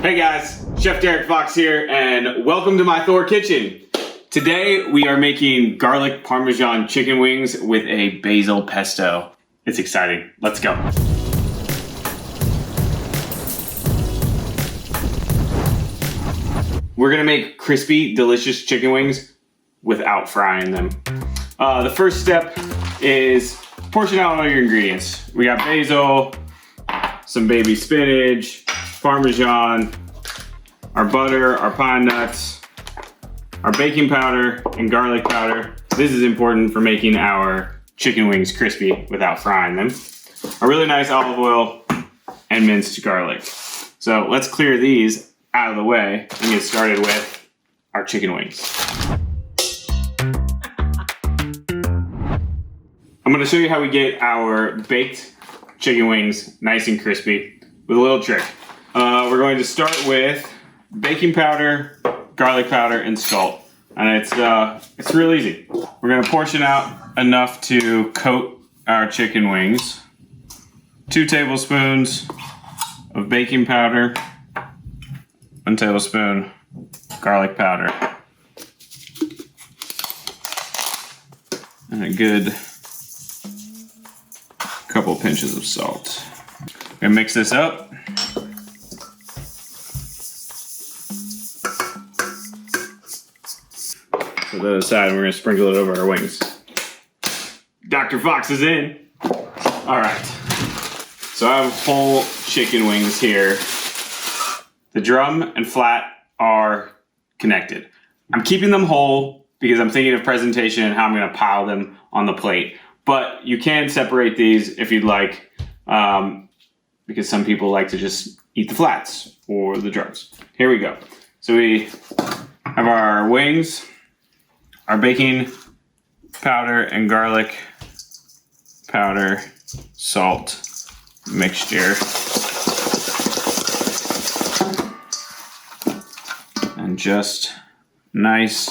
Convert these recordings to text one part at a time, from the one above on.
Hey guys, Chef Derrick Fox here, and welcome to my THOR kitchen. Today we are making garlic Parmesan chicken wings with a Basil Pesto. It's exciting. Let's go. We're gonna make crispy, delicious chicken wings without frying them. The first step is portion out all your ingredients. We got basil, some baby spinach, Parmesan, our butter, our pine nuts, our baking powder, and garlic powder. This is important for making our chicken wings crispy without frying them. A really nice olive oil and minced garlic. So let's clear these out of the way and get started with our chicken wings. I'm gonna show you how we get our baked chicken wings nice and crispy with a little trick. We're going to start with baking powder, garlic powder, and salt. And it's real easy. We're gonna portion out enough to coat our chicken wings. 2 tablespoons of baking powder, 1 tablespoon garlic powder, and a good couple pinches of salt. I'm gonna mix this up. Put that aside, and we're gonna sprinkle it over our wings. Dr. Fox is in. All right. So I have whole chicken wings here. The drum and flat are connected. I'm keeping them whole because I'm thinking of presentation and how I'm gonna pile them on the plate. But you can separate these if you'd like, because some people like to just eat the flats or the drums. Here we go. So we have our wings, our baking powder and garlic powder, salt mixture, and just nice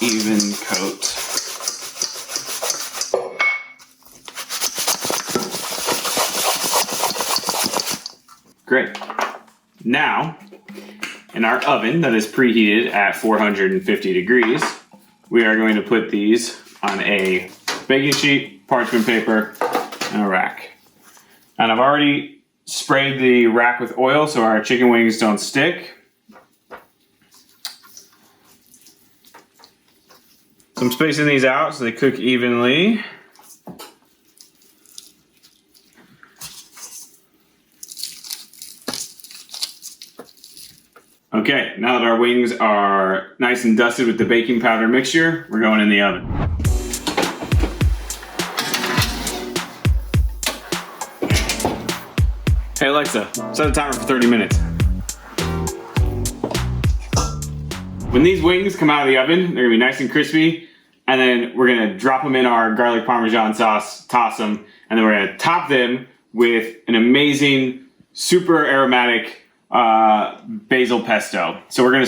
even coat. Great. Now, in our oven that is preheated at 450 degrees, we are going to put these on a baking sheet, parchment paper, and a rack. And I've already sprayed the rack with oil so our chicken wings don't stick. So I'm spacing these out so they cook evenly. Okay, now that our wings are nice and dusted with the baking powder mixture, we're going in the oven. Hey Alexa, set a timer for 30 minutes. When these wings come out of the oven, they're gonna be nice and crispy, and then we're gonna drop them in our garlic Parmesan sauce, toss them, and then we're gonna top them with an amazing, super aromatic Basil Pesto. So we're gonna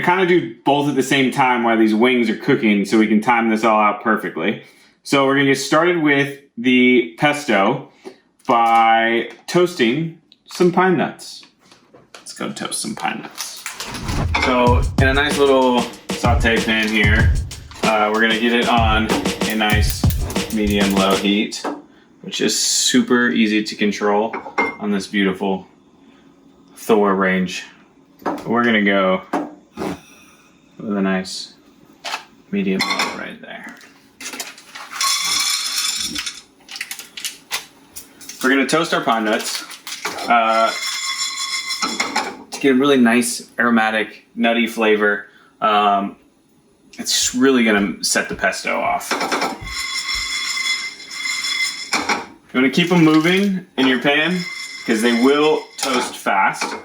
kind of do both at the same time while these wings are cooking so we can time this all out perfectly. So we're gonna get started with the pesto by toasting some pine nuts. Let's go toast some pine nuts. So in a nice little saute pan here, we're gonna get it on a nice medium-low heat, which is super easy to control on this beautiful THOR range. We're gonna go with a nice medium low right there. We're gonna toast our pine nuts to get a really nice aromatic, nutty flavor. It's really gonna set the pesto off. You wanna keep them moving in your pan because they will toast fast.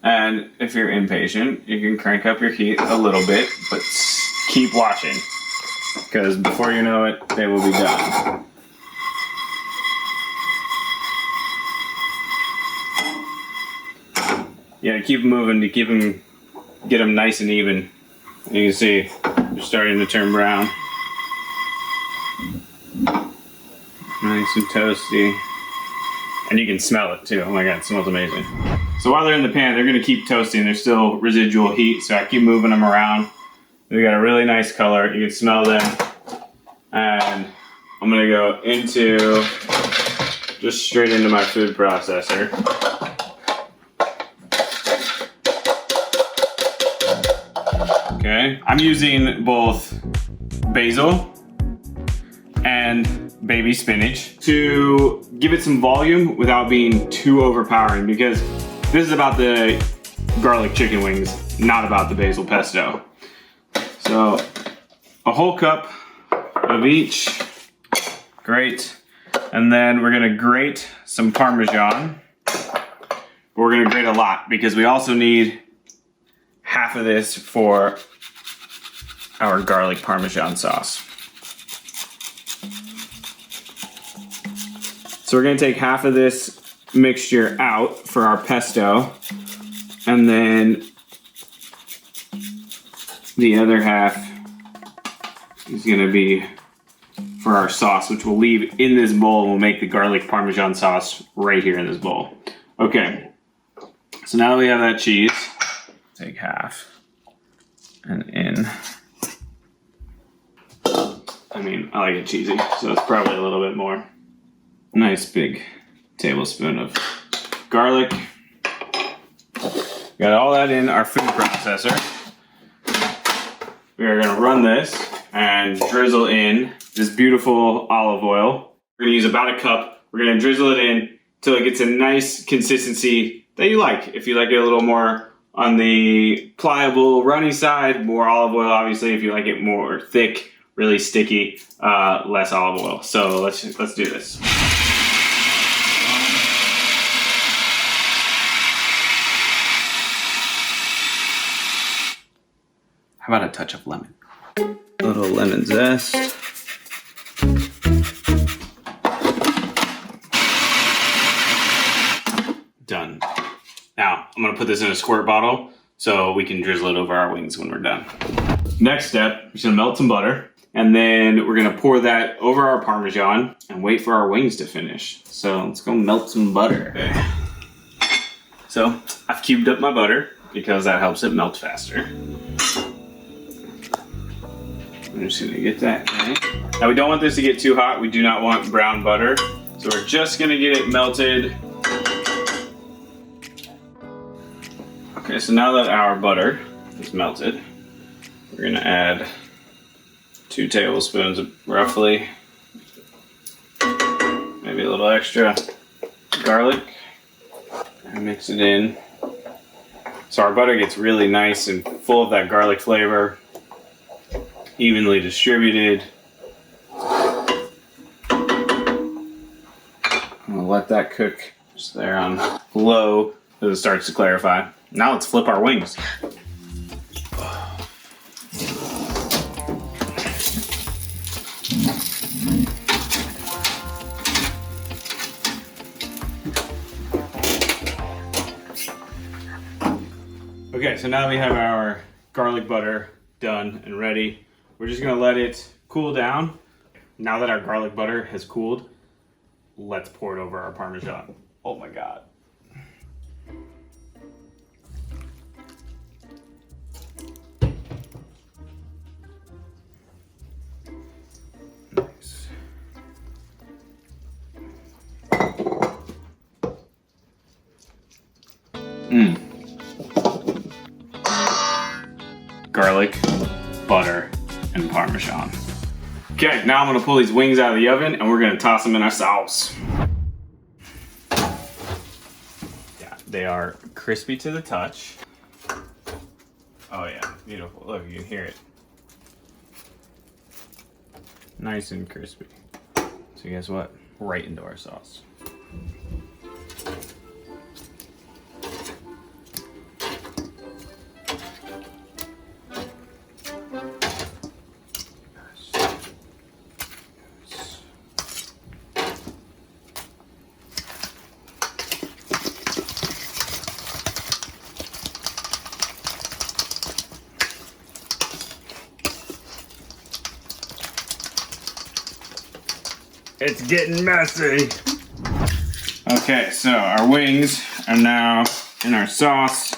And if you're impatient, you can crank up your heat a little bit, but keep watching because before you know it, they will be done. You gotta keep them moving to get them nice and even. You can see they're starting to turn brown. Nice and toasty. And you can smell it too. Oh my God, it smells amazing. So while they're in the pan, they're gonna keep toasting. There's still residual heat, so I keep moving them around. They got a really nice color. You can smell them. And I'm gonna go just straight into my food processor. Okay, I'm using both basil and baby spinach to give it some volume without being too overpowering, because this is about the garlic chicken wings, not about the basil pesto. So a whole cup of each, great. And then we're gonna grate some Parmesan. We're gonna grate a lot because we also need half of this for our garlic Parmesan sauce. So we're gonna take half of this mixture out for our pesto, and then the other half is gonna be for our sauce, which we'll leave in this bowl, and we'll make the garlic Parmesan sauce right here in this bowl. Okay, so now that we have that cheese, take half and in. I mean, I like it cheesy, so it's probably a little bit more. Nice big tablespoon of garlic. Got all that in our food processor. We are gonna run this and drizzle in this beautiful olive oil. We're gonna use about a cup. We're gonna drizzle it in till it gets a nice consistency that you like. If you like it a little more on the pliable, runny side, more olive oil, obviously. If you like it more thick, really sticky, less olive oil. So let's do this. How about a touch of lemon? A little lemon zest. Done. Now, I'm gonna put this in a squirt bottle so we can drizzle it over our wings when we're done. Next step, we're just gonna melt some butter, and then we're gonna pour that over our Parmesan and wait for our wings to finish. So let's go melt some butter. Okay. So I've cubed up my butter because that helps it melt faster. I'm just gonna get that right. Now we don't want this to get too hot. We do not want brown butter. So we're just gonna get it melted. Okay, so now that our butter is melted, we're gonna add 2 tablespoons of roughly, maybe a little extra garlic, and mix it in. So our butter gets really nice and full of that garlic flavor, evenly distributed. I'm gonna let that cook just there on low as it starts to clarify. Now let's flip our wings. Okay, so now we have our garlic butter done and ready. We're just gonna let it cool down. Now that our garlic butter has cooled, let's pour it over our Parmesan. Oh my God. Nice. Garlic, butter, and Parmesan. Okay, now I'm gonna pull these wings out of the oven and we're gonna toss them in our sauce. Yeah, they are crispy to the touch. Oh yeah, beautiful. Look, you can hear it. Nice and crispy. So guess what? Right into our sauce. It's getting messy. Okay, so our wings are now in our sauce.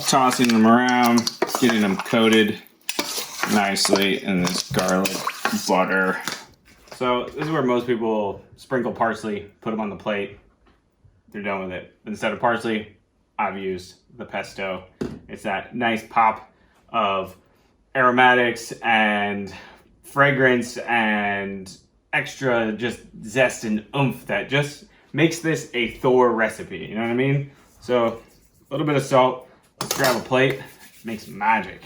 Tossing them around, getting them coated nicely in this garlic butter. So this is where most people sprinkle parsley, put them on the plate. They're done with it. Instead of parsley, I've used the pesto. It's that nice pop of aromatics and fragrance and extra just zest and oomph that just makes this a THOR recipe. You know what I mean? So a little bit of salt. Let's grab a plate. Makes magic.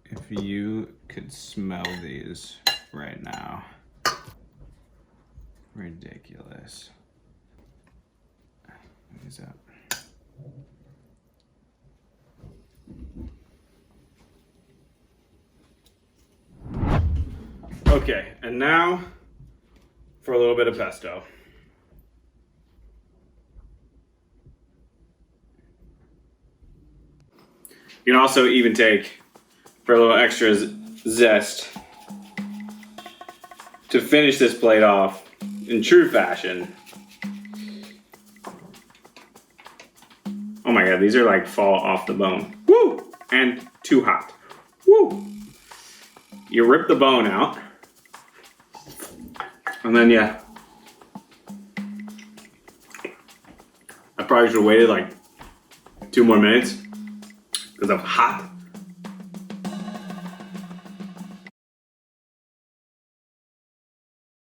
If you could smell these right now. Ridiculous. What is that? Okay, and now for a little bit of pesto. You can also even take, for a little extra zest, to finish this plate off in true fashion. Oh my god, these are like fall off the bone. Woo! And too hot. Woo! You rip the bone out. And then, yeah. I probably should have waited like 2 more minutes because I'm hot.